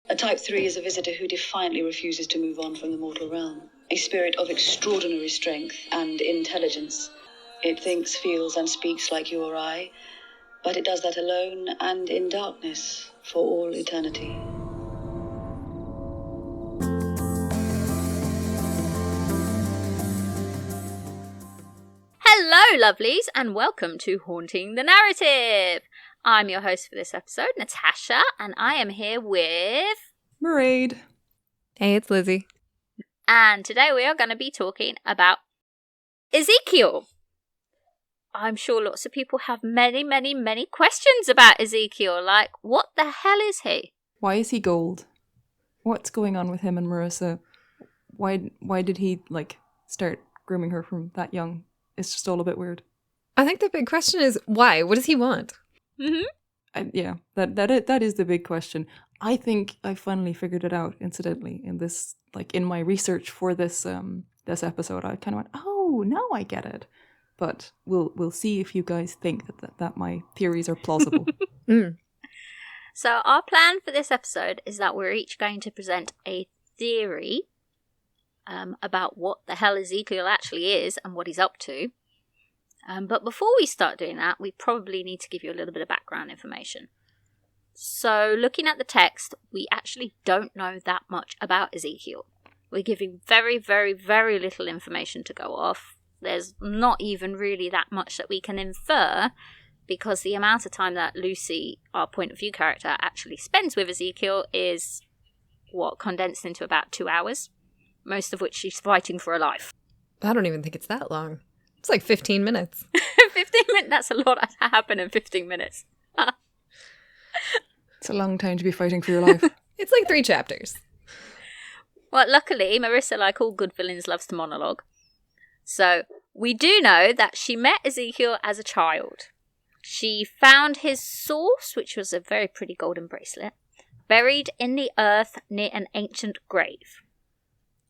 A Type 3 is a visitor who defiantly refuses to move on from the mortal realm. A spirit of extraordinary strength and intelligence. It thinks, feels, and speaks like you or I, but it does that alone and in darkness for all eternity. Hello, lovelies, and welcome to Haunting the Narrative. I'm your host for this episode, Natasha, and I am here with... Mairead. Hey, it's Lizzie. And today we are going to be talking about Ezekiel. I'm sure lots of people have many questions about Ezekiel, like, what the hell is he? Why is he gold? What's going on with him and Marissa? Why did he, start grooming her from that young? It's just all a bit weird. I think the big question is, why? What does he want? Mm-hmm. Yeah, that is the big question. I think I finally figured it out, incidentally, in this, in my research for this this episode. I kind of went, oh, now I get it. But we'll see if you guys think that my theories are plausible. So our plan for this episode is that we're each going to present a theory about what the hell Ezekiel actually is and what he's up to. But before we start doing that, we probably need to give you a little bit of background information. So looking at the text, we actually don't know that much about Ezekiel. We're giving very little information to go off. There's not even really that much that we can infer, because the amount of time that Lucy, our point of view character, actually spends with Ezekiel is, condensed into about 2 hours, most of which she's fighting for her life. I don't even think it's that long. It's like 15 minutes. 15 minutes? That's a lot to happen in 15 minutes. It's a long time to be fighting for your life. It's like 3 chapters. Well, luckily, Marissa, like all good villains, loves to monologue. So, we do know that she met Ezekiel as a child. She found his source, which was a very pretty golden bracelet, buried in the earth near an ancient grave.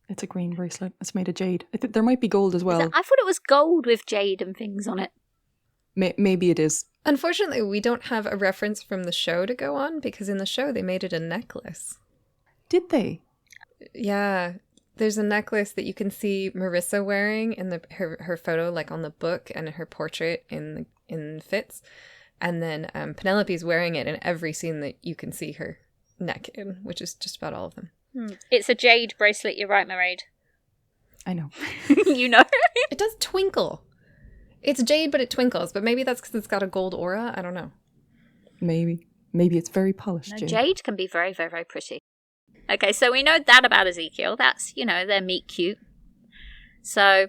It's a green bracelet. It's made of jade. I think there might be gold as well. I thought it was gold with jade and things on it. Maybe it is. Unfortunately, we don't have a reference from the show to go on, because in the show they made it a necklace. Did they? Yeah. There's a necklace that you can see Marissa wearing in her photo, on the book, and her portrait in Fitz. And then Penelope's wearing it in every scene that you can see her neck in, which is just about all of them. It's a jade bracelet, you're right, Mairead. I know. You know? It does twinkle. It's jade, but it twinkles. But maybe that's because it's got a gold aura. I don't know. Maybe it's very polished jade. Jade can be very pretty. Okay, so we know that about Ezekiel. That's, they're meet cute. So,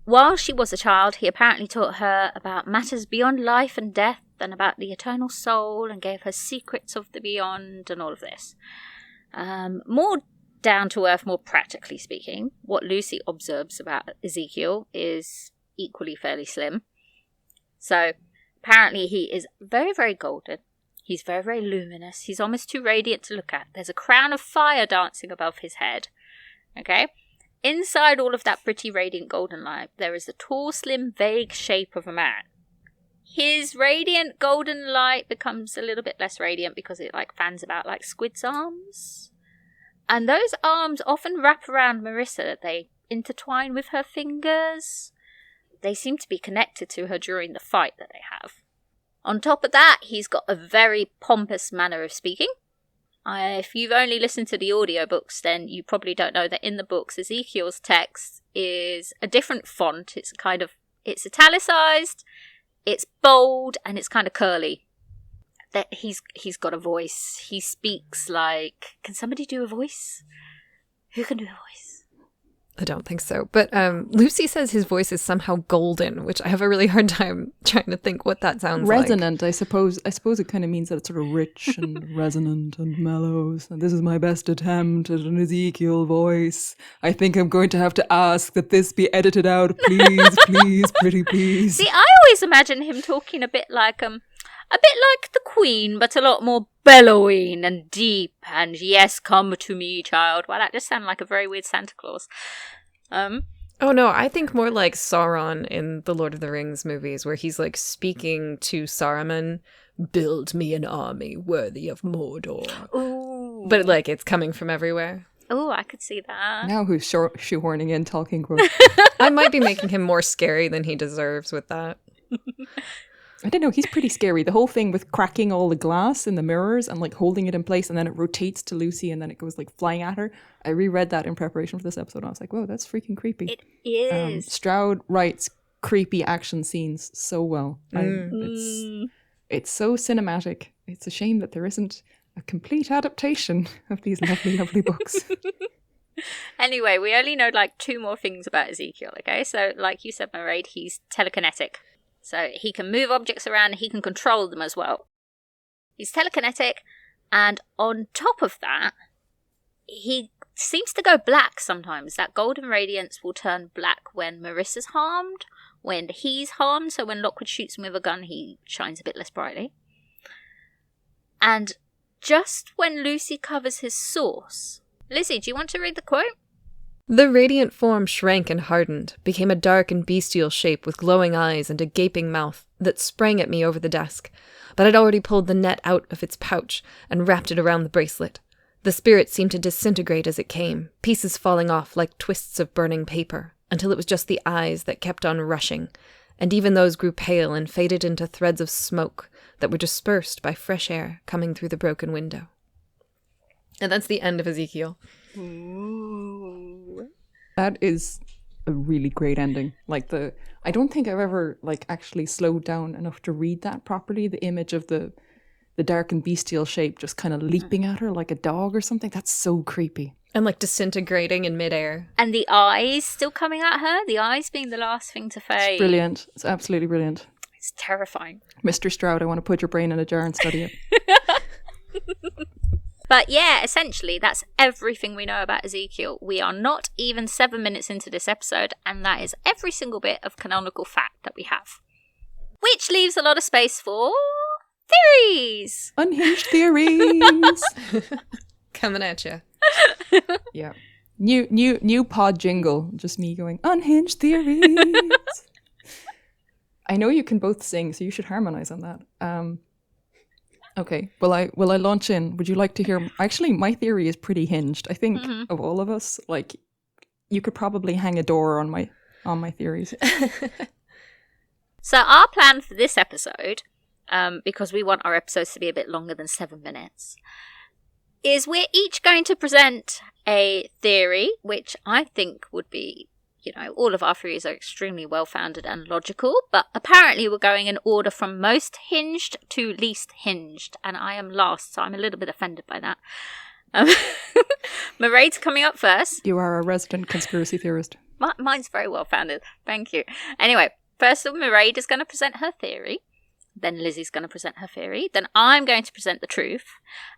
while she was a child, he apparently taught her about matters beyond life and death and about the eternal soul, and gave her secrets of the beyond and all of this. More down to earth, more practically speaking, what Lucy observes about Ezekiel is equally fairly slim. So, apparently he is very golden. He's very luminous. He's almost too radiant to look at. There's a crown of fire dancing above his head. Okay? Inside all of that pretty radiant golden light, there is a tall, slim, vague shape of a man. His radiant golden light becomes a little bit less radiant because it fans about like squid's arms. And those arms often wrap around Marissa. They intertwine with her fingers. They seem to be connected to her during the fight that they have. On top of that, he's got a very pompous manner of speaking. If you've only listened to the audiobooks, then you probably don't know that in the books, Ezekiel's text is a different font. It's italicized, it's bold, and it's kind of curly. That he's got a voice. He speaks like... Can somebody do a voice? Who can do a voice? I don't think so. But Lucy says his voice is somehow golden, which I have a really hard time trying to think what that sounds resonant, like. I suppose it kind of means that it's sort of rich and resonant and mellow. And this is my best attempt at an Ezekiel voice. I think I'm going to have to ask that this be edited out, please, pretty please. See, I always imagine him talking a bit like the Queen, but a lot more bellowing and deep, and yes, come to me, child. Wow, that just sounded like a very weird Santa Claus. Oh no, I think more like Sauron in the Lord of the Rings movies, where he's speaking to Saruman, build me an army worthy of Mordor. Ooh. But like it's coming from everywhere. Oh, I could see that. Now who's shoehorning in talking quotes? I might be making him more scary than he deserves with that. I don't know, he's pretty scary. The whole thing with cracking all the glass in the mirrors and like holding it in place and then it rotates to Lucy and then it goes like flying at her. I reread that in preparation for this episode and I was like, whoa, that's freaking creepy. It is. Stroud writes creepy action scenes so well. It's so cinematic. It's a shame that there isn't a complete adaptation of these lovely, lovely books. Anyway, we only know like 2 more things about Ezekiel, okay? So, like you said, Mairead, he's telekinetic. So he can move objects around, he can control them as well. He's telekinetic, and on top of that, he seems to go black sometimes. That golden radiance will turn black when Marissa's harmed, when he's harmed, so when Lockwood shoots him with a gun, he shines a bit less brightly. And just when Lucy covers his source... Lizzie, do you want to read the quote? The radiant form shrank and hardened, became a dark and bestial shape with glowing eyes and a gaping mouth that sprang at me over the desk, but I'd already pulled the net out of its pouch and wrapped it around the bracelet. The spirit seemed to disintegrate as it came, pieces falling off like twists of burning paper, until it was just the eyes that kept on rushing, and even those grew pale and faded into threads of smoke that were dispersed by fresh air coming through the broken window. And that's the end of Ezekiel. Ooh. That is a really great ending. Like I don't think I've ever like actually slowed down enough to read that properly. The image of the dark and bestial shape just kind of leaping at her like a dog or something. That's so creepy. And like disintegrating in midair. And the eyes still coming at her, the eyes being the last thing to fade. It's brilliant. It's absolutely brilliant. It's terrifying. Mr. Stroud, I want to put your brain in a jar and study it. But yeah, essentially, that's everything we know about Ezekiel. We are not even 7 minutes into this episode, and that is every single bit of canonical fact that we have. Which leaves a lot of space for theories! Unhinged theories! Coming at you. Yeah. New pod jingle. Just me going, unhinged theories! I know you can both sing, so you should harmonize on that. Okay, will I launch in? Would you like to hear? Actually, my theory is pretty hinged. I think of all of us, like you could probably hang a door on my theories. So our plan for this episode, because we want our episodes to be a bit longer than 7 minutes, is we're each going to present a theory, which I think would be, all of our theories are extremely well-founded and logical, but apparently we're going in order from most hinged to least hinged, and I am last, so I'm a little bit offended by that. Mairead's coming up first. You are a resident conspiracy theorist. Mine's very well-founded, thank you. Anyway, first of all, Mairead is going to present her theory, then Lizzie's going to present her theory, then I'm going to present the truth,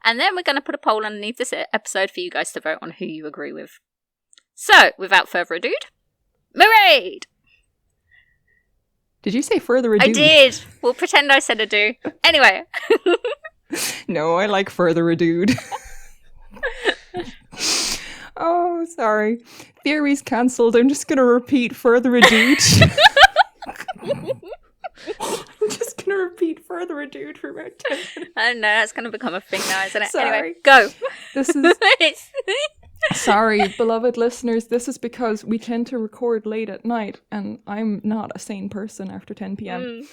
and then we're going to put a poll underneath this episode for you guys to vote on who you agree with. So, without further ado, Mairead! Did you say further ado? I did. We'll pretend I said ado. Anyway. No, I like further ado. Oh, sorry. Theory's cancelled. I'm just going to repeat further ado. I'm just going to repeat further ado for about 10 minutes. I know, that's going to become a thing now, isn't it? Sorry. Anyway, go. This is... Sorry, beloved listeners, this is because we tend to record late at night and I'm not a sane person after 10 p.m.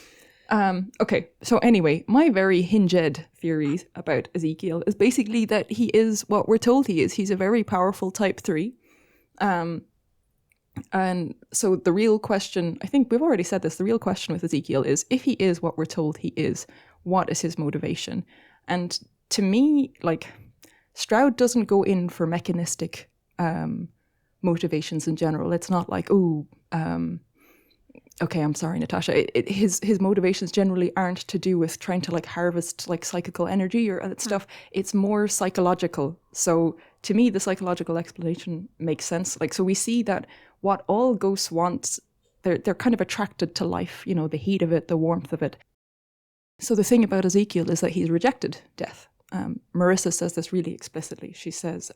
Okay, so anyway, my very hinged theory about Ezekiel is basically that he is what we're told he is. He's a very powerful type 3. And so the real question, I think we've already said this, the real question with Ezekiel is, if he is what we're told he is, what is his motivation? And to me, like... Stroud doesn't go in for mechanistic motivations in general. It's not like, okay, I'm sorry, Natasha. His motivations generally aren't to do with trying to like harvest like psychical energy or that stuff. It's more psychological. So to me, the psychological explanation makes sense. Like, so we see that what all ghosts want, they're kind of attracted to life, the heat of it, the warmth of it. So the thing about Ezekiel is that he's rejected death. Marissa says this really explicitly. She says,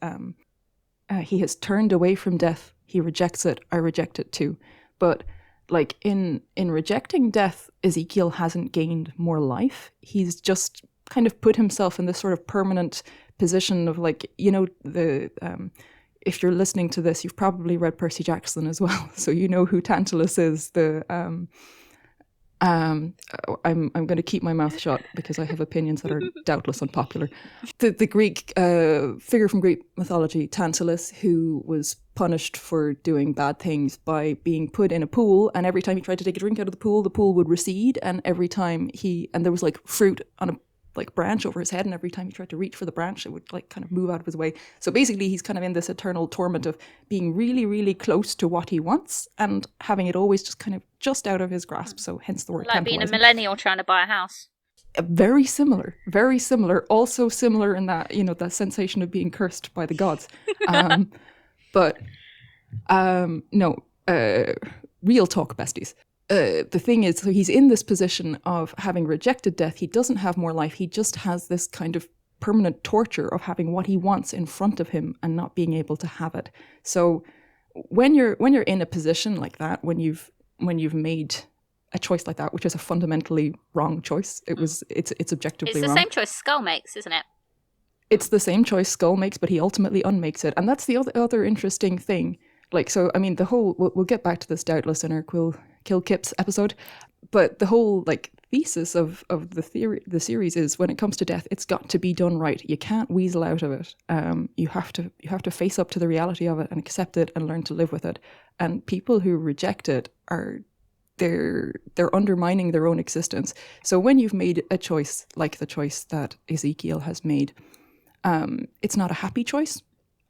he has turned away from death. He rejects it. I reject it too. But like in rejecting death, Ezekiel hasn't gained more life. He's just kind of put himself in this sort of permanent position of like, the if you're listening to this, you've probably read Percy Jackson as well, so you know who Tantalus is. I'm going to keep my mouth shut because I have opinions that are doubtless unpopular. The Greek figure from Greek mythology, Tantalus, who was punished for doing bad things by being put in a pool, and every time he tried to take a drink out of the pool would recede, and every time there was like fruit on a like branch over his head, and every time he tried to reach for the branch, it would like kind of move out of his way. So basically he's kind of in this eternal torment of being really, really close to what he wants and having it always just kind of just out of his grasp. So hence the word Like being a tantalizing. millennial trying to buy a house. Very similar, very similar. Also similar in that, that sensation of being cursed by the gods. But no, real talk, besties. The thing is, so he's in this position of having rejected death. He doesn't have more life. He just has this kind of permanent torture of having what he wants in front of him and not being able to have it. So when you're in a position like that, when you've made a choice like that, which is a fundamentally wrong choice, it's objectively wrong. It's the same choice Skull makes, isn't it? It's the same choice Skull makes, but he ultimately unmakes it, and that's the other interesting thing. Like, so, I mean, the whole, we'll get back to this doubtless in our Kill Kips episode, but the whole, like, thesis of the series is when it comes to death, it's got to be done right. You can't weasel out of it. You have to face up to the reality of it and accept it and learn to live with it. And people who reject it they're undermining their own existence. So when you've made a choice like the choice that Ezekiel has made, it's not a happy choice.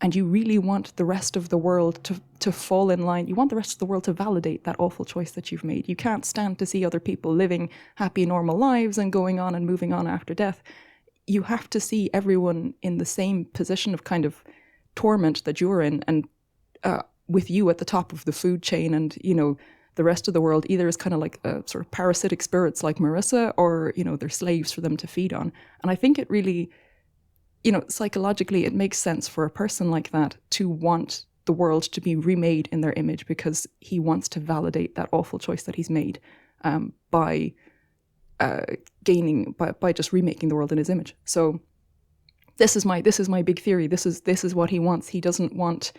And you really want the rest of the world to fall in line. You want the rest of the world to validate that awful choice that you've made. You can't stand to see other people living happy, normal lives and going on and moving on after death. You have to see everyone in the same position of kind of torment that you're in, and with you at the top of the food chain, and, the rest of the world either is kind of like sort of parasitic spirits like Marissa, or, they're slaves for them to feed on. And I think it really, psychologically, it makes sense for a person like that to want the world to be remade in their image, because he wants to validate that awful choice that he's made by just remaking the world in his image. So this is my big theory. This is what he wants. He doesn't want.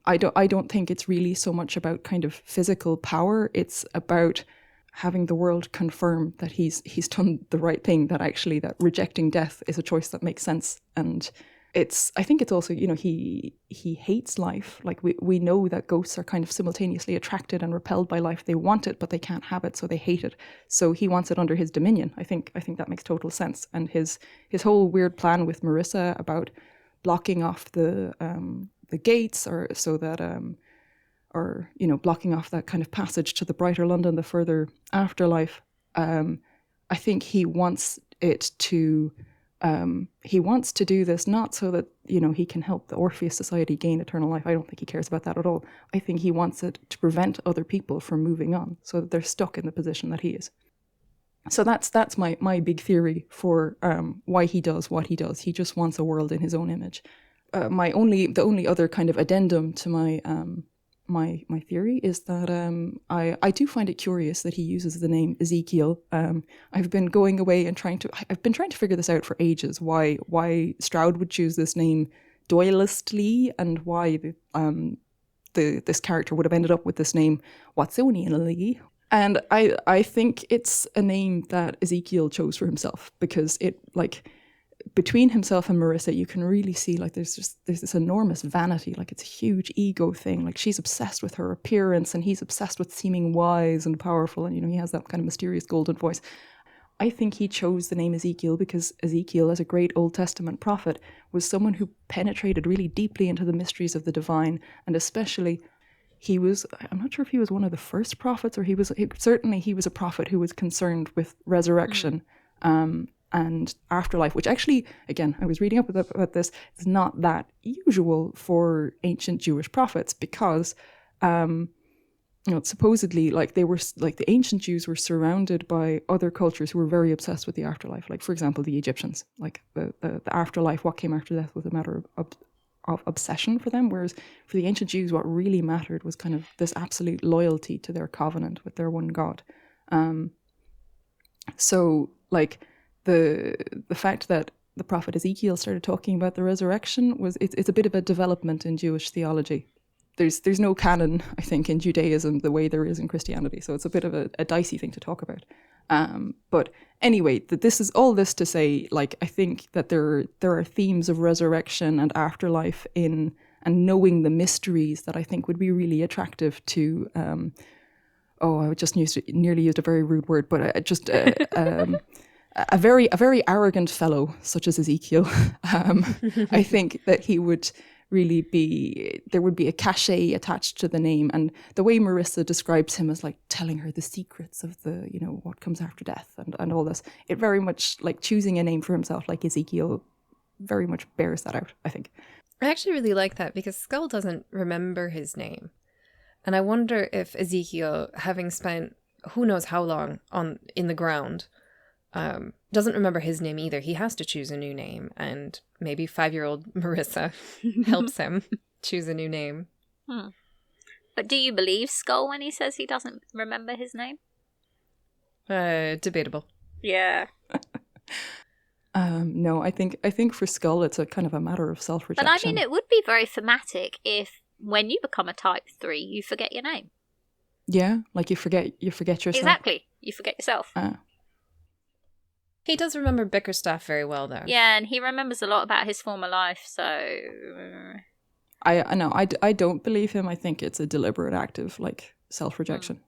I don't think it's really so much about kind of physical power. It's about having the world confirm that he's done the right thing, that actually that rejecting death is a choice that makes sense. And I think it's also, he hates life. Like we know that ghosts are kind of simultaneously attracted and repelled by life. They want it, but they can't have it, so they hate it. So he wants it under his dominion. I think that makes total sense. And his whole weird plan with Marissa about blocking off the gates, or so that blocking off that kind of passage to the brighter London, the further afterlife. I think he wants it to. He wants to do this not so that he can help the Orpheus Society gain eternal life. I don't think he cares about that at all. I think he wants it to prevent other people from moving on, so that they're stuck in the position that he is. So that's my big theory for why he does what he does. He just wants a world in his own image. The only other kind of addendum to my my theory is that I do find it curious that he uses the name Ezekiel. I've been going away and trying to figure this out for ages. Why Stroud would choose this name Doylistly, and why this character would have ended up with this name Watsonianly. And I think it's a name that Ezekiel chose for himself, because it, like, between himself and Marissa, you can really see, like, there's this enormous vanity. Like, it's a huge ego thing. Like, she's obsessed with her appearance and he's obsessed with seeming wise and powerful, and he has that kind of mysterious golden voice. I think he chose the name Ezekiel because Ezekiel, as a great Old Testament prophet, was someone who penetrated really deeply into the mysteries of the divine, and especially I'm not sure if he was one of the first prophets, or certainly he was a prophet who was concerned with resurrection. And afterlife, which actually, again, I was reading up about this, is not that usual for ancient Jewish prophets, because, supposedly, like, the ancient Jews were surrounded by other cultures who were very obsessed with the afterlife. Like, for example, the Egyptians, like the afterlife, what came after death was a matter of obsession for them. Whereas for the ancient Jews, what really mattered was kind of this absolute loyalty to their covenant with their one God. So, like, the fact that the prophet Ezekiel started talking about the resurrection was it's a bit of a development in Jewish theology. There's no canon, I think, in Judaism the way there is in Christianity, so it's a bit of a dicey thing to talk about. But anyway, this is all this to say, like, I think that there are themes of resurrection and afterlife in and knowing the mysteries that I think would be really attractive to. I just nearly used a very rude word, but just a very arrogant fellow such as Ezekiel. I think that he would really there would be a cachet attached to the name, and the way Marissa describes him as like telling her the secrets of the, what comes after death and all this, it very much, like, choosing a name for himself like Ezekiel very much bears that out, I think. I actually really like that, because Skull doesn't remember his name. And I wonder if Ezekiel, having spent who knows how long in the ground, doesn't remember his name either. He has to choose a new name, and maybe 5-year-old Marissa helps him choose a new name. But do you believe Skull when he says he doesn't remember his name? Debatable. Yeah. No, I think for Skull it's a kind of a matter of self-rejection. But I mean, it would be very thematic if when you become a type 3, you forget your name. Yeah, like you forget yourself. Exactly. You forget yourself. He does remember Bickerstaff very well, though. Yeah, and he remembers a lot about his former life, so... I don't believe him. I think it's a deliberate act of, like, self-rejection.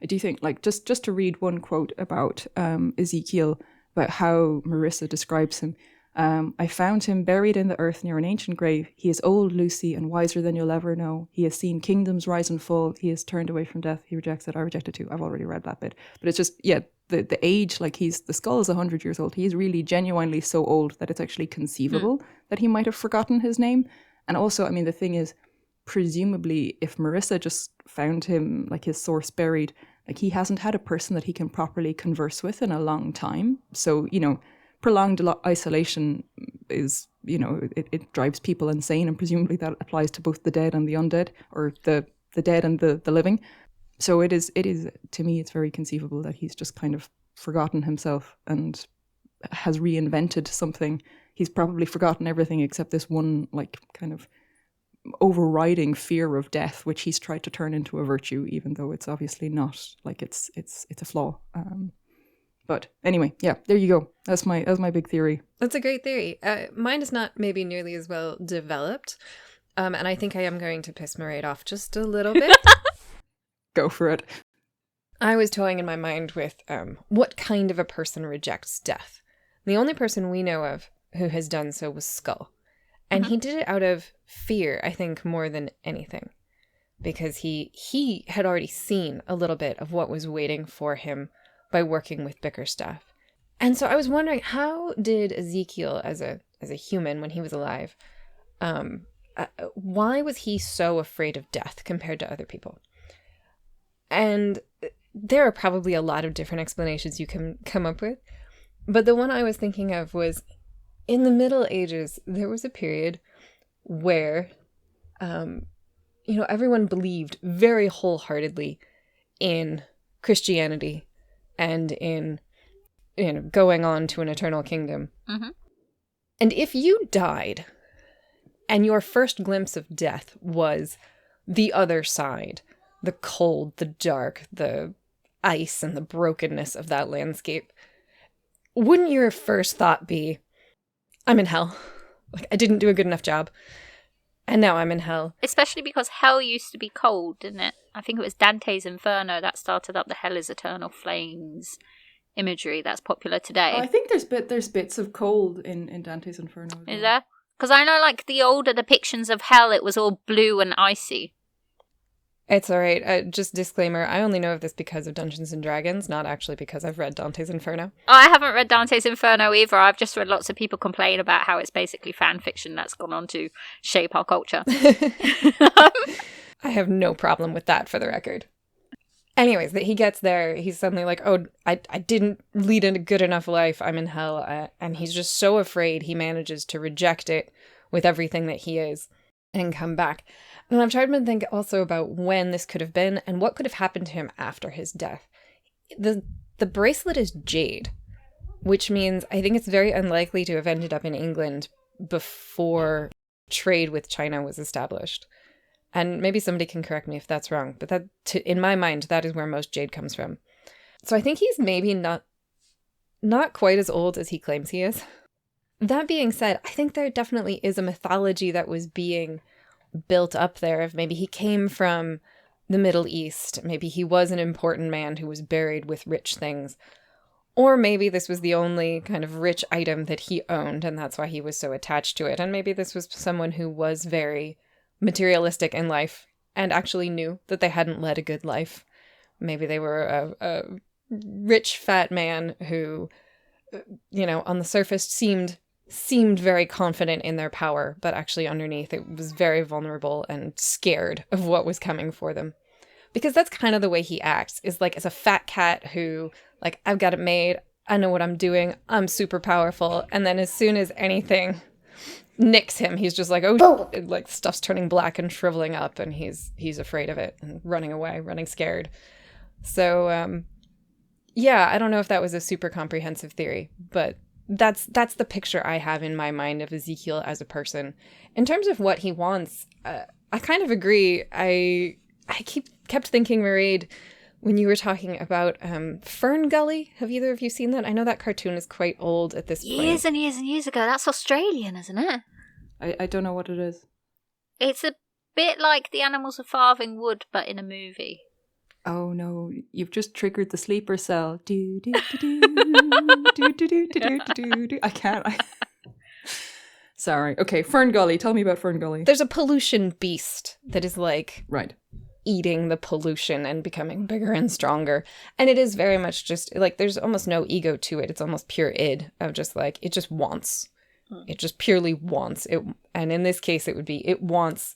I do think, like, just to read one quote about Ezekiel, about how Marissa describes him. I found him buried in the earth near an ancient grave. He is old, Lucy, and wiser than you'll ever know. He has seen kingdoms rise and fall. He has turned away from death. He rejects it. I reject it too. I've already read that bit. But it's just, yeah, the age, like, the Skull is 100 years old. He's really genuinely so old that it's actually conceivable that he might have forgotten his name. And also, I mean, the thing is, presumably, if Marissa just found him, like, his source buried, like, he hasn't had a person that he can properly converse with in a long time. So, prolonged isolation is, it drives people insane, and presumably that applies to both the dead and the undead, or the dead and the living. So it is, to me, it's very conceivable that he's just kind of forgotten himself and has reinvented something. He's probably forgotten everything except this one, like, kind of overriding fear of death, which he's tried to turn into a virtue, even though it's obviously not. Like, it's a flaw. But anyway, yeah, there you go. That's my big theory. That's a great theory. Mine is not maybe nearly as well developed, and I think I am going to piss Mairead off just a little bit. Go for it. I was toying in my mind with what kind of a person rejects death. The only person we know of who has done so was Skull. And he did it out of fear, I think, more than anything. Because he had already seen a little bit of what was waiting for him by working with Bickerstaff. And so I was wondering, how did Ezekiel, as a human when he was alive, why was he so afraid of death compared to other people? And there are probably a lot of different explanations you can come up with. But the one I was thinking of was, in the Middle Ages, there was a period where, everyone believed very wholeheartedly in Christianity and in, going on to an eternal kingdom. Mm-hmm. And if you died and your first glimpse of death was the other side, the cold, the dark, the ice, and the brokenness of that landscape, wouldn't your first thought be, I'm in hell. Like, I didn't do a good enough job. And now I'm in hell. Especially because hell used to be cold, didn't it? I think it was Dante's Inferno that started up the hell is eternal flames imagery that's popular today. I think there's bits of cold in Dante's Inferno. Is there? Because I know, like, the older depictions of hell, it was all blue and icy. It's all right. Just disclaimer, I only know of this because of Dungeons & Dragons, not actually because I've read Dante's Inferno. Oh, I haven't read Dante's Inferno either. I've just read lots of people complain about how it's basically fan fiction that's gone on to shape our culture. I have no problem with that, for the record. Anyways, he gets there, he's suddenly like, oh, I didn't lead a good enough life, I'm in hell. And he's just so afraid he manages to reject it with everything that he is and come back. And I've tried to think also about when this could have been and what could have happened to him after his death. The bracelet is jade, which means I think it's very unlikely to have ended up in England before trade with China was established. And maybe somebody can correct me if that's wrong, but in my mind, that is where most jade comes from. So I think he's maybe not quite as old as he claims he is. That being said, I think there definitely is a mythology that was being built up there of maybe he came from the Middle East, maybe he was an important man who was buried with rich things, or maybe this was the only kind of rich item that he owned and that's why he was so attached to it, and maybe this was someone who was very materialistic in life and actually knew that they hadn't led a good life. Maybe they were a rich fat man who, on the surface seemed very confident in their power, but actually underneath it was very vulnerable and scared of what was coming for them. Because that's kind of the way he acts, is like as a fat cat who, like, I've got it made, I know what I'm doing, I'm super powerful, and then as soon as anything nicks him, he's just like, oh, like stuff's turning black and shriveling up, and he's afraid of it and running away, running scared. So, yeah, I don't know if that was a super comprehensive theory, but that's the picture I have in my mind of Ezekiel as a person. In terms of what he wants, I kind of agree. I kept thinking, Mairead, when you were talking about Fern Gully. Have either of you seen that? I know that cartoon is quite old at this point. Years and years and years ago. That's Australian, isn't it? I don't know what it is. It's a bit like The Animals of Farthing Wood, but in a movie. Oh no, you've just triggered the sleeper cell. Do, do, do, do, do, do, do, do, do, do. I can't. Sorry. Okay, Fern Gully. Tell me about Fern Gully. There's a pollution beast that is like right, eating the pollution and becoming bigger and stronger. And it is very much just like there's almost no ego to it. It's almost pure id of just like it just wants. It just purely wants it. And in this case, it would be it wants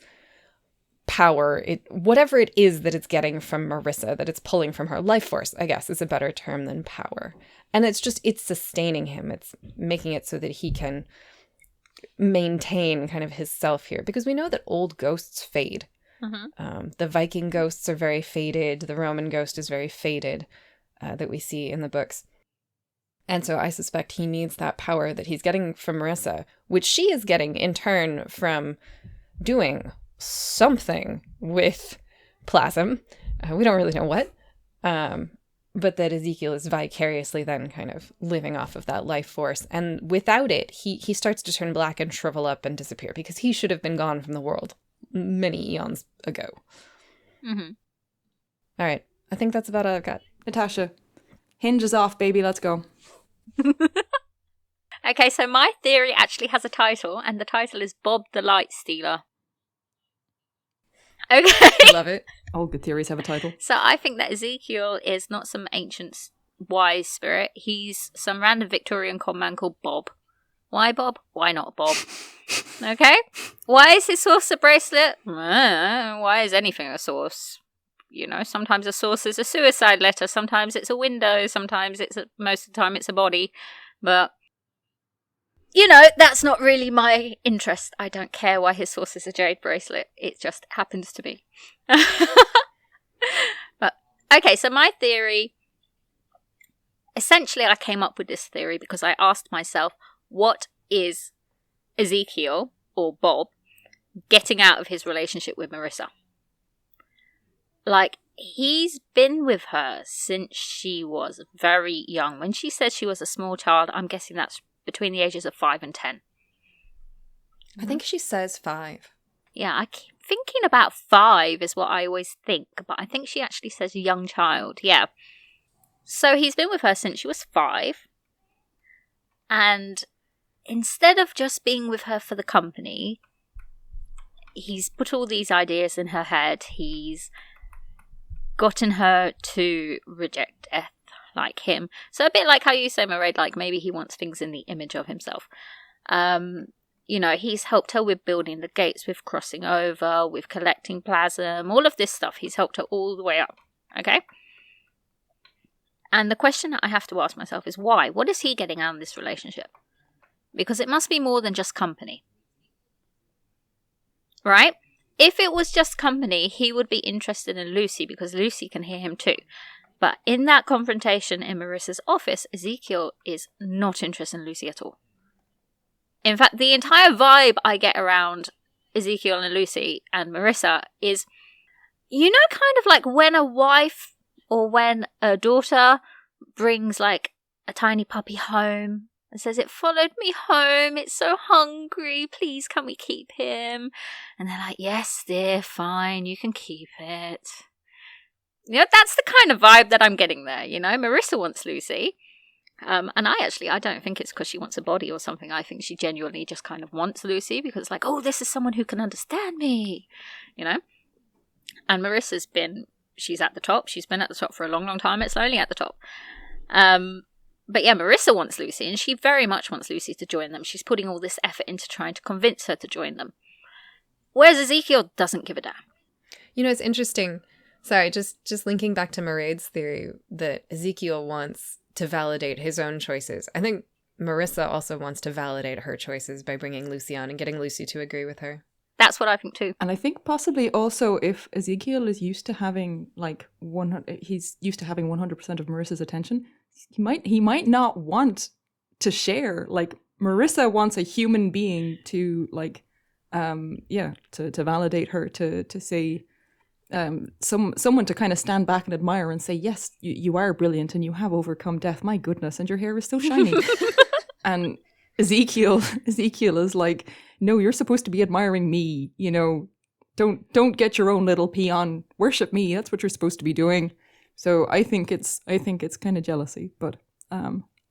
power, whatever it is that it's getting from Marissa, that it's pulling from her life force, I guess is a better term than power. And it's sustaining him. It's making it so that he can maintain kind of his self here, because we know that old ghosts fade. Mm-hmm. The Viking ghosts are very faded. The Roman ghost is very faded that we see in the books. And so I suspect he needs that power that he's getting from Marissa, which she is getting in turn from doing something with plasm. We don't really know what. But that Ezekiel is vicariously then kind of living off of that life force. And without it, he starts to turn black and shrivel up and disappear, because he should have been gone from the world many eons ago. Mm-hmm. All right. I think that's about all I've got. Natasha, hinges off, baby. Let's go. Okay, so my theory actually has a title, and the title is Bob the Light Stealer. Okay. I love it. All good theories have a title. So I think that Ezekiel is not some ancient wise spirit. He's some random Victorian conman called Bob. Why Bob? Why not Bob? Okay. Why is his source a bracelet? Why is anything a source? Sometimes a source is a suicide letter. Sometimes it's a window. Sometimes most of the time it's a body. But that's not really my interest. I don't care why his source is a jade bracelet. It just happens to be. But, okay, so my theory, essentially I came up with this theory because I asked myself, what is Ezekiel, or Bob, getting out of his relationship with Marissa? Like, he's been with her since she was very young. When she says she was a small child, I'm guessing that's between the ages of 5 and 10. I think she says 5. Yeah, I keep thinking about 5 is what I always think, but I think she actually says young child. Yeah. So he's been with her since she was 5. And instead of just being with her for the company, he's put all these ideas in her head. He's gotten her to reject Eth like him. So a bit like how you say, Mairead, like maybe he wants things in the image of himself. He's helped her with building the gates, with crossing over, with collecting plasm, all of this stuff. He's helped her all the way up. Okay? And the question that I have to ask myself is why? What is he getting out of this relationship? Because it must be more than just company. Right? If it was just company, he would be interested in Lucy because Lucy can hear him too. But in that confrontation in Marissa's office, Ezekiel is not interested in Lucy at all. In fact, the entire vibe I get around Ezekiel and Lucy and Marissa is, you know, kind of like when a wife or when a daughter brings like a tiny puppy home and says, it followed me home, it's so hungry, please can we keep him? And they're like, yes dear, fine, you can keep it. You know, that's the kind of vibe that I'm getting there, you know. Marissa wants Lucy. And I don't think it's because she wants a body or something. I think she genuinely just kind of wants Lucy because like, oh, this is someone who can understand me, you know. And Marissa's she's at the top. She's been at the top for a long, long time. It's lonely at the top. But yeah, Marissa wants Lucy, and she very much wants Lucy to join them. She's putting all this effort into trying to convince her to join them. Whereas Ezekiel doesn't give a damn. You know, it's interesting. Sorry, just linking back to Mairead's theory that Ezekiel wants to validate his own choices. I think Marissa also wants to validate her choices by bringing Lucy on and getting Lucy to agree with her. That's what I think too. And I think possibly also if Ezekiel is used to having he's used to having 100% of Marissa's attention, he might not want to share. Like Marissa wants a human being to to validate her, to say someone to kind of stand back and admire and say, yes, you are brilliant and you have overcome death. My goodness, and your hair is so shiny. And Ezekiel is like, no, you're supposed to be admiring me. You know, don't get your own little peon. Worship me. That's what you're supposed to be doing. So I think it's kind of jealousy. But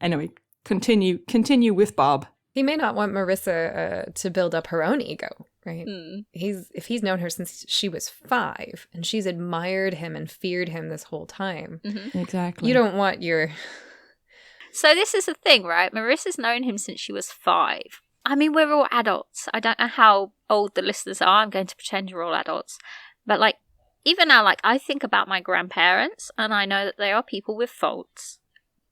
anyway, continue with Bob. He may not want Marissa to build up her own ego, right? If he's known her since she was 5 and she's admired him and feared him this whole time. Mm-hmm. Exactly. You don't want your... So this is the thing, right? Marissa's known him since she was 5. I mean, we're all adults. I don't know how old the listeners are. I'm going to pretend you're all adults. But like, even now, like, I think about my grandparents and I know that they are people with faults.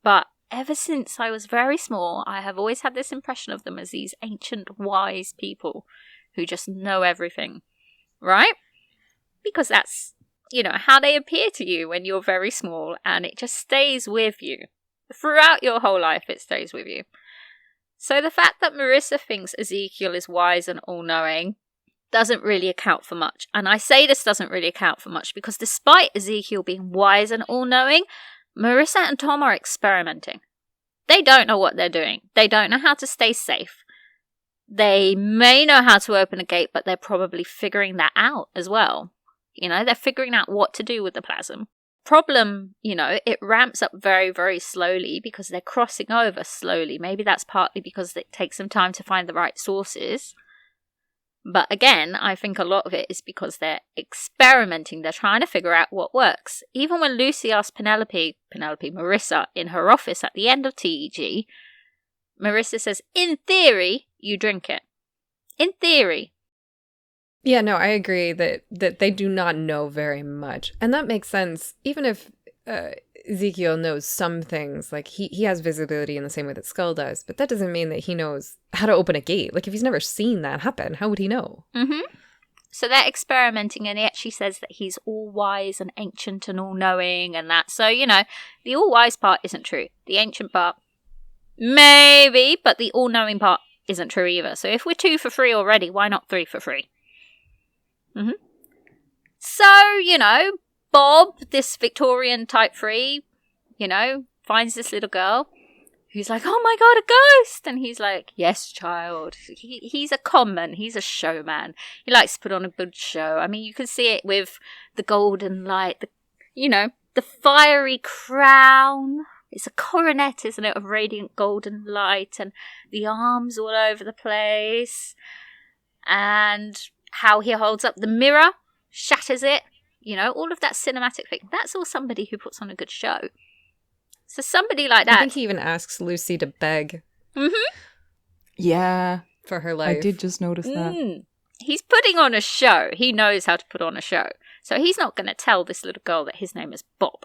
But ever since I was very small, I have always had this impression of them as these ancient, wise people who just know everything, right? Because that's, you know, how they appear to you when you're very small, and it just stays with you. Throughout your whole life, it stays with you. So the fact that Marissa thinks Ezekiel is wise and all-knowing doesn't really account for much. And I say this doesn't really account for much because despite Ezekiel being wise and all-knowing, Marissa and Tom are experimenting. They don't know what they're doing. They don't know how to stay safe. They may know how to open a gate, but they're probably figuring that out as well. You know, they're figuring out what to do with the plasm. Problem, you know, it ramps up very, very slowly because they're crossing over slowly. Maybe that's partly because it takes some time to find the right sources. But again, I think a lot of it is because they're experimenting. They're trying to figure out what works. Even when Lucy asked Marissa in her office at the end of TEG, Marissa says, in theory, you drink it. In theory. Yeah, no, I agree that they do not know very much. And that makes sense. Even if Ezekiel knows some things, like he has visibility in the same way that Skull does, but that doesn't mean that he knows how to open a gate. Like if he's never seen that happen, how would he know? Mm-hmm. So they're experimenting, and yet she says that he's all wise and ancient and all knowing and that. So, you know, the all wise part isn't true. The ancient part, maybe, but the all knowing part isn't true either. So if we're 2 for 3 already, why not 3 for 3? Mm-hmm. So, you know, Bob, this Victorian type 3, you know, finds this little girl who's like, oh my God, a ghost. And he's like, yes, child. He's a conman. He's a showman. He likes to put on a good show. I mean, you can see it with the golden light, the fiery crown. It's a coronet, isn't it, of radiant golden light, and the arms all over the place. And how he holds up the mirror, shatters it, you know, all of that cinematic thing. That's all somebody who puts on a good show. So somebody like that. I think he even asks Lucy to beg. Mm-hmm. Yeah. For her life. I did just notice that. He's putting on a show. He knows how to put on a show. So he's not going to tell this little girl that his name is Bob.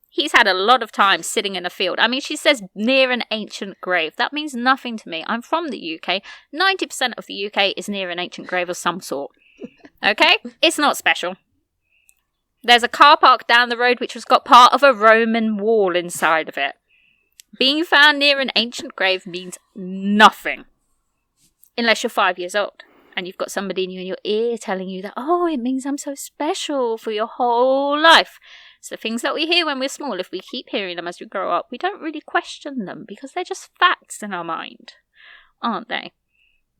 He's had a lot of time sitting in a field. I mean, she says near an ancient grave. That means nothing to me. I'm from the UK. 90% of the UK is near an ancient grave of some sort. Okay? It's not special. There's a car park down the road which has got part of a Roman wall inside of it. Being found near an ancient grave means nothing. Unless you're 5 years old and you've got somebody in your ear telling you that, oh, it means I'm so special for your whole life. So things that we hear when we're small, if we keep hearing them as we grow up, we don't really question them because they're just facts in our mind, aren't they?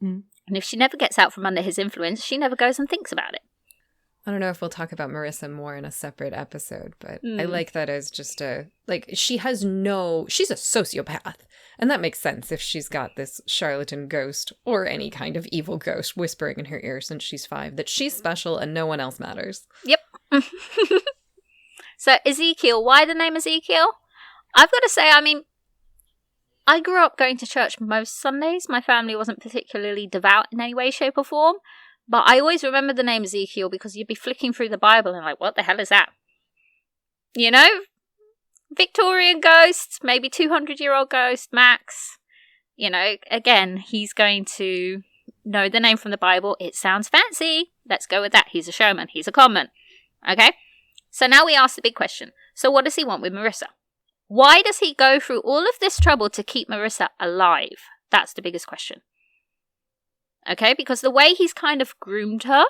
Mm. And if she never gets out from under his influence, she never goes and thinks about it. I don't know if we'll talk about Marissa more in a separate episode, but I like that as just she's a sociopath. And that makes sense if she's got this charlatan ghost or any kind of evil ghost whispering in her ear since she's 5, that she's special and no one else matters. Yep. So Ezekiel, why the name Ezekiel? I've got to say, I mean, I grew up going to church most Sundays. My family wasn't particularly devout in any way, shape or form. But I always remember the name Ezekiel because you'd be flicking through the Bible and like, what the hell is that? You know? Victorian ghost, maybe 200-year-old ghost, max. You know, again, he's going to know the name from the Bible. It sounds fancy. Let's go with that. He's a showman. He's a conman. Okay? So now we ask the big question. So what does he want with Marissa? Why does he go through all of this trouble to keep Marissa alive? That's the biggest question. Okay? Because the way he's kind of groomed her,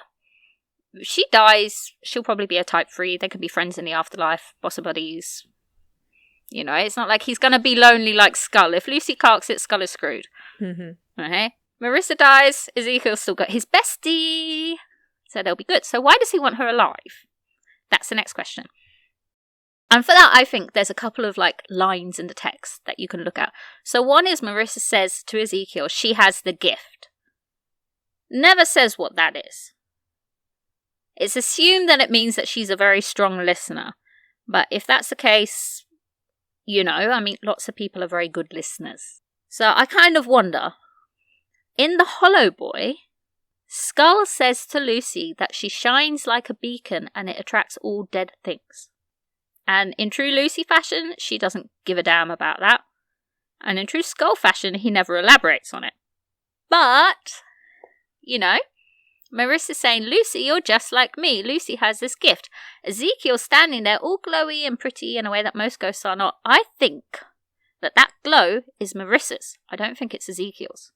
if she dies, she'll probably be a type 3. They can be friends in the afterlife, boss of buddies. You know, it's not like he's going to be lonely like Skull. If Lucy carks it, Skull is screwed. Mm-hmm. Okay? Marissa dies, Ezekiel's still got his bestie. So they'll be good. So why does he want her alive? That's the next question. And for that, I think there's a couple of like lines in the text that you can look at. So one is Marissa says to Ezekiel, she has the gift. Never says what that is. It's assumed that it means that she's a very strong listener. But if that's the case, you know, I mean, lots of people are very good listeners. So I kind of wonder, in The Hollow Boy, Skull says to Lucy that she shines like a beacon and it attracts all dead things. And in true Lucy fashion, she doesn't give a damn about that. And in true Skull fashion, he never elaborates on it. But, you know, Marissa's saying, Lucy, you're just like me. Lucy has this gift. Ezekiel's standing there all glowy and pretty in a way that most ghosts are not. I think that glow is Marissa's. I don't think it's Ezekiel's.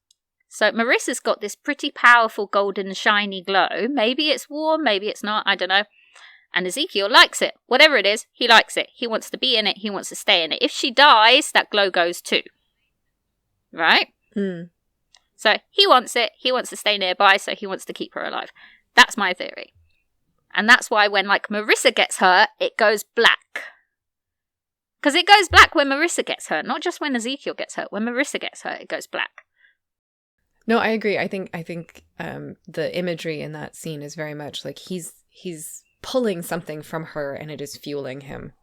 So Marissa's got this pretty powerful golden shiny glow. Maybe it's warm, maybe it's not, I don't know. And Ezekiel likes it. Whatever it is, he likes it. He wants to be in it, he wants to stay in it. If she dies, that glow goes too. Right? Mm. So he wants it, he wants to stay nearby, so he wants to keep her alive. That's my theory. And that's why when like Marissa gets hurt, it goes black. Because it goes black when Marissa gets hurt, not just when Ezekiel gets hurt. When Marissa gets hurt, it goes black. No, I agree. I think the imagery in that scene is very much like he's pulling something from her and it is fueling him.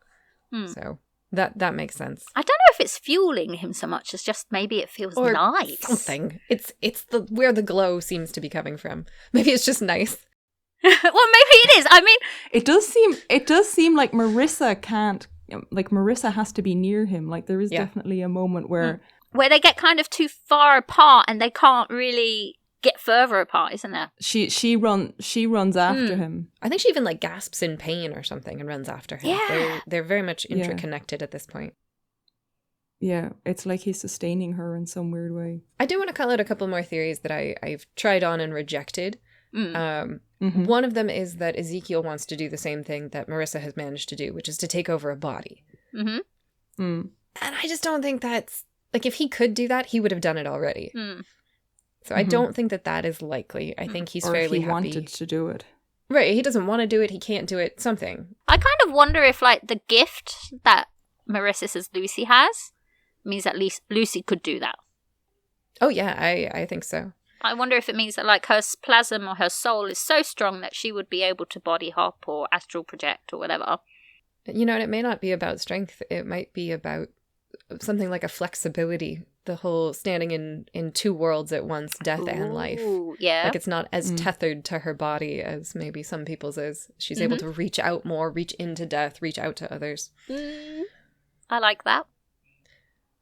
So that makes sense. I don't know if it's fueling him so much as just maybe it feels or nice. Something. It's the where the glow seems to be coming from. Maybe it's just nice. Well, maybe it is. I mean, it does seem like Marissa can't, like Marissa has to be near him. Like there is definitely a moment where they get kind of too far apart and they can't really get further apart, isn't there? She runs after him. I think she even like gasps in pain or something and runs after him. Yeah. They're very much interconnected at this point. Yeah, it's like he's sustaining her in some weird way. I do want to call out a couple more theories that I've tried on and rejected. One of them is that Ezekiel wants to do the same thing that Marissa has managed to do, which is to take over a body. Mm-hmm. Mm. And I just don't think that's... Like, if he could do that, he would have done it already. So I don't think that is likely. I think he's fairly happy. Or if he wanted to do it. Right, he doesn't want to do it, he can't do it, something. I kind of wonder if, like, the gift that Marissa says Lucy has means at least Lucy could do that. Oh, yeah, I think so. I wonder if it means that, like, her plasm or her soul is so strong that she would be able to body hop or astral project or whatever. You know, and it may not be about strength. It might be about something like a flexibility. The whole standing in two worlds at once, death and life. Yeah. Like, it's not as tethered to her body as maybe some people's is. She's able to reach out more, reach into death, reach out to others. I like that.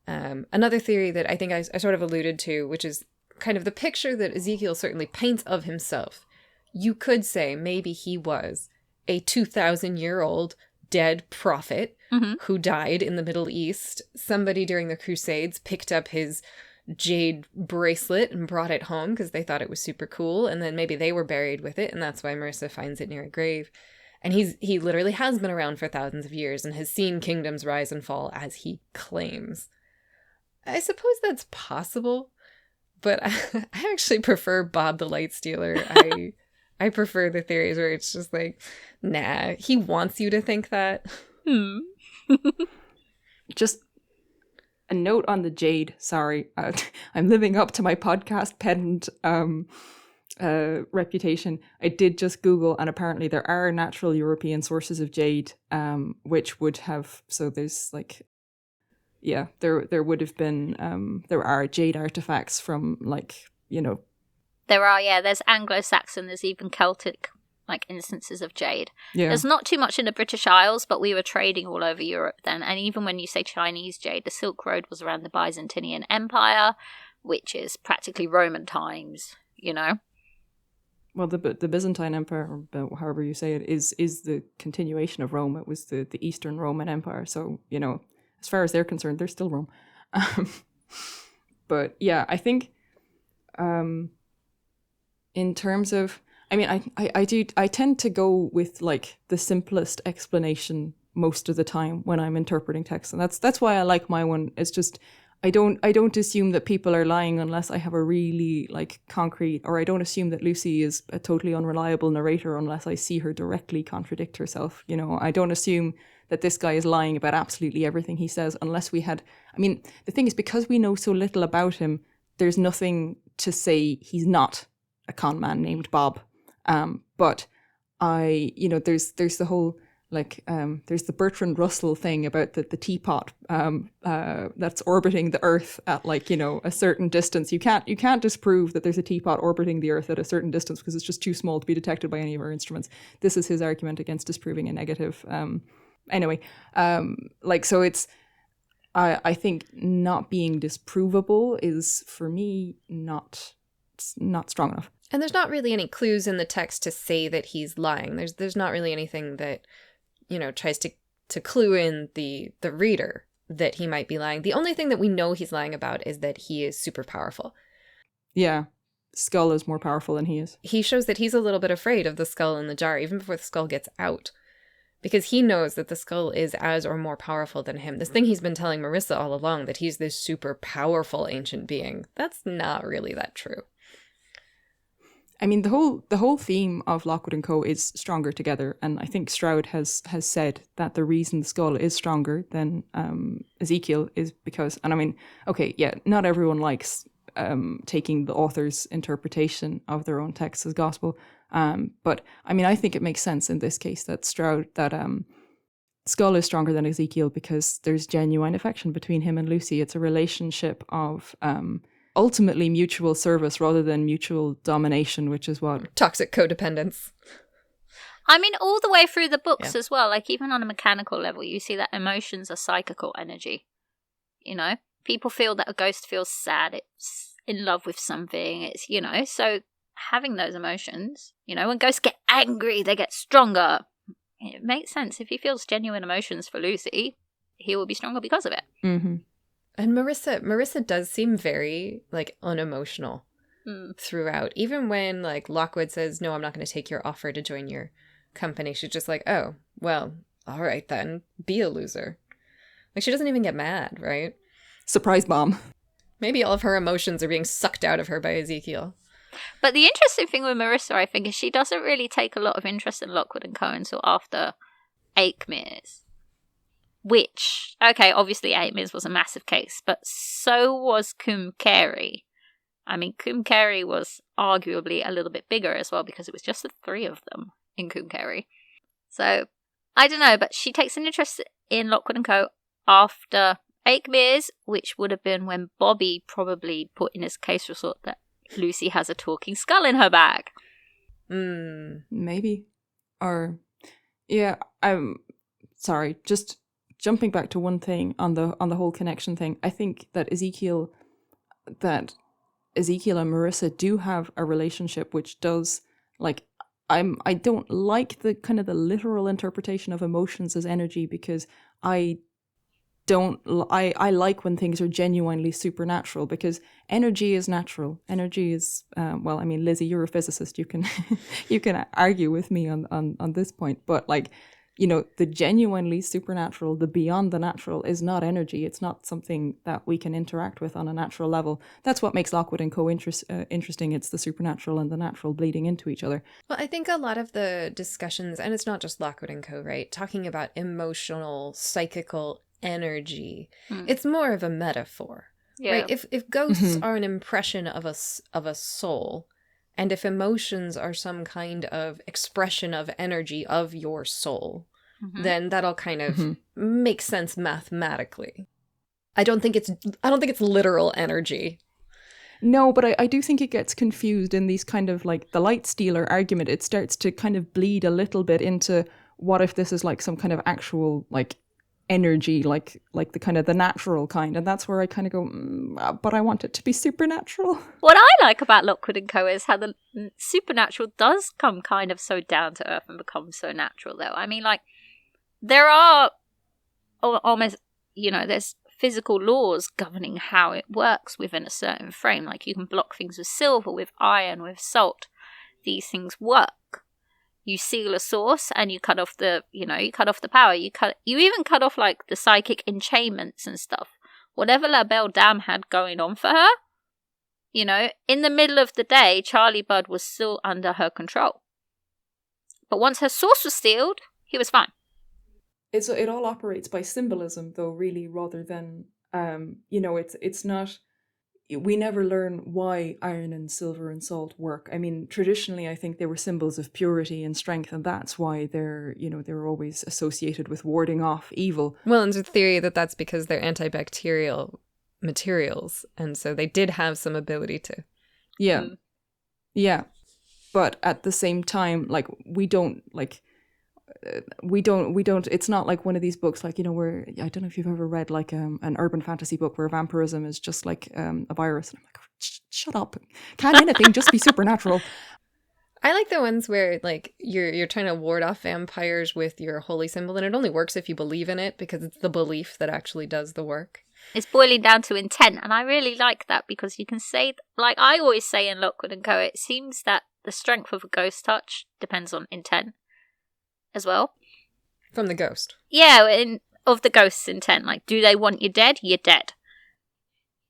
Another theory that I think I sort of alluded to, which is kind of the picture that Ezekiel certainly paints of himself. You could say maybe he was a 2,000-year-old dead prophet Mhm. who died in the Middle East. Somebody during the Crusades picked up his jade bracelet and brought it home because they thought it was super cool, and then maybe they were buried with it, and that's why Marissa finds it near a grave. And he literally has been around for thousands of years and has seen kingdoms rise and fall as he claims. I suppose that's possible, but I actually prefer Bob the Light Stealer. I prefer the theories where it's just like, nah, he wants you to think that. Just a note on the jade. Sorry, I'm living up to my podcast pedant reputation. I did just Google, and apparently there are natural European sources of jade, which would have. So there's like, yeah, there would have been. There are jade artifacts from There are, yeah. There's Anglo-Saxon. There's even Celtic, like, instances of jade. Yeah. There's not too much in the British Isles, but we were trading all over Europe then. And even when you say Chinese jade, the Silk Road was around the Byzantine Empire, which is practically Roman times, you know? Well, the Byzantine Empire, or however you say it, is the continuation of Rome. It was the Eastern Roman Empire. So, as far as they're concerned, they're still Rome. But yeah, I think in terms of, I mean, I tend to go with like the simplest explanation most of the time when I'm interpreting text, and that's why I like my one. It's just I don't assume that people are lying unless I have a really like concrete, or I don't assume that Lucy is a totally unreliable narrator unless I see her directly contradict herself. I don't assume that this guy is lying about absolutely everything he says unless we had. I mean, the thing is, because we know so little about him, there's nothing to say he's not a con man named Bob. But there's the whole there's the Bertrand Russell thing about the teapot that's orbiting the Earth at a certain distance. You can't disprove that there's a teapot orbiting the Earth at a certain distance because it's just too small to be detected by any of our instruments. This is his argument against disproving a negative. So it's. I think not being disprovable is for me not strong enough. And there's not really any clues in the text to say that he's lying. There's not really anything that, tries to clue in the reader that he might be lying. The only thing that we know he's lying about is that he is super powerful. Yeah. Skull is more powerful than he is. He shows that he's a little bit afraid of the skull in the jar, even before the skull gets out. Because he knows that the skull is as or more powerful than him. This thing he's been telling Marissa all along, that he's this super powerful ancient being. That's not really that true. I mean, the whole theme of Lockwood Co is stronger together, and I think Stroud has said that the reason the skull is stronger than Ezekiel is because, and I mean, okay, yeah, not everyone likes taking the author's interpretation of their own text as gospel, but I mean, I think it makes sense in this case that Skull is stronger than Ezekiel because there's genuine affection between him and Lucy. It's a relationship of ultimately mutual service rather than mutual domination, which is what... Toxic codependence. I mean, all the way through the books as well, like even on a mechanical level, you see that emotions are psychical energy. People feel that a ghost feels sad, it's in love with something, it's, so having those emotions, when ghosts get angry, they get stronger. It makes sense. If he feels genuine emotions for Lucy, he will be stronger because of it. Mm-hmm. And Marissa does seem very, unemotional throughout. Even when, Lockwood says, no, I'm not going to take your offer to join your company. She's just like, oh, well, all right then. Be a loser. She doesn't even get mad, right? Surprise bomb. Maybe all of her emotions are being sucked out of her by Ezekiel. But the interesting thing with Marissa, I think, is she doesn't really take a lot of interest in Lockwood Co until after Aikmears. Which, okay, obviously Aikmears was a massive case, but so was Coombe Carey. I mean, Coombe Carey was arguably a little bit bigger as well because it was just the three of them in Coombe Carey. So, I don't know, but she takes an interest in Lockwood Co after Aikmears, which would have been when Bobby probably put in his case result that Lucy has a talking skull in her bag. Maybe. Or, yeah, I'm sorry, just jumping back to one thing on the whole connection thing. I think that Ezekiel and Marissa do have a relationship which does, I don't like the kind of the literal interpretation of emotions as energy, because I like when things are genuinely supernatural, because energy is natural. Energy is, well, I mean, Lizzie, you're a physicist. You can you can argue with me on this point, but like, you know, the genuinely supernatural, the beyond the natural, is not energy. It's not something that we can interact with on a natural level. That's what makes Lockwood Co. interesting. It's the supernatural and the natural bleeding into each other. Well, I think a lot of the discussions, and it's not just Lockwood Co., right? Talking about emotional, psychical energy, it's more of a metaphor, right? If ghosts are an impression of a soul, and if emotions are some kind of expression of energy of your soul, then that'll kind of make sense mathematically. I don't think it's literal energy. No, but I do think it gets confused in these kind of like the light stealer argument. It starts to kind of bleed a little bit into what if this is like some kind of actual like energy, like the kind of the natural kind, and that's where I kind of go, but I want it to be supernatural. What I like about Lockwood & Co. is how the supernatural does come kind of so down to earth and become so natural, though. I mean, like, there are almost, you know, there's physical laws governing how it works within a certain frame. Like, you can block things with silver, with iron, with salt. These things work. You seal a source and you cut off the power. You even cut off like the psychic enchainments and stuff. Whatever La Belle Dame had going on for her, you know, in the middle of the day, Charlie Budd was still under her control. But once her source was sealed, he was fine. It all operates by symbolism, though, really, rather than, you know, it's not. We never learn why iron and silver and salt work. I mean, traditionally, I think they were symbols of purity and strength, and that's why they're always associated with warding off evil. Well, and there's a theory that that's because they're antibacterial materials, and so they did have some ability to. Yeah, yeah, but at the same time, like we don't. It's not like one of these books, like, you know, where I don't know if you've ever read like an urban fantasy book where vampirism is just like a virus, and I'm like, shut up, can't anything just be supernatural? I like the ones where like you're trying to ward off vampires with your holy symbol, and it only works if you believe in it, because it's the belief that actually does the work. It's boiling down to intent, and I really like that, because you can say, like I always say in Lockwood & Co., it seems that the strength of a ghost touch depends on intent as well. From the ghost. Yeah, of the ghost's intent. Like, do they want you dead? You're dead.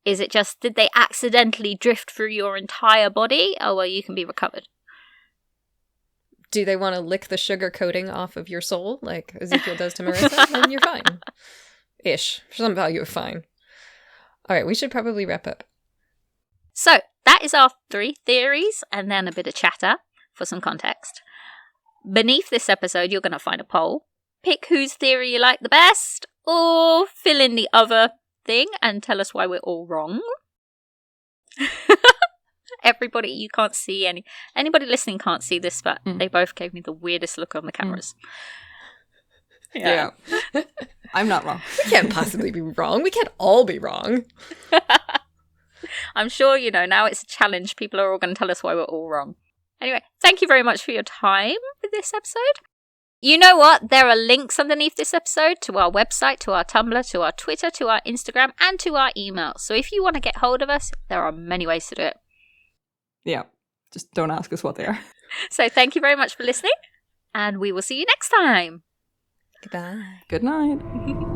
Is it just, did they accidentally drift through your entire body? Oh, well, you can be recovered. Do they want to lick the sugar coating off of your soul, like Ezekiel does to Marissa? Then you're fine. Ish. For some value of fine. All right, we should probably wrap up. So, that is our 3 theories, and then a bit of chatter for some context. Beneath this episode, you're going to find a poll. Pick whose theory you like the best, or fill in the other thing and tell us why we're all wrong. Everybody, you can't see anybody listening can't see this, but they both gave me the weirdest look on the cameras. Yeah. I'm not wrong. We can't possibly be wrong. We can't all be wrong. I'm sure, you know, now it's a challenge. People are all going to tell us why we're all wrong. Anyway, thank you very much for your time with this episode. You know what? There are links underneath this episode to our website, to our Tumblr, to our Twitter, to our Instagram, and to our email. So if you want to get hold of us, there are many ways to do it. Yeah, just don't ask us what they are. So thank you very much for listening, and we will see you next time. Goodbye. Good night.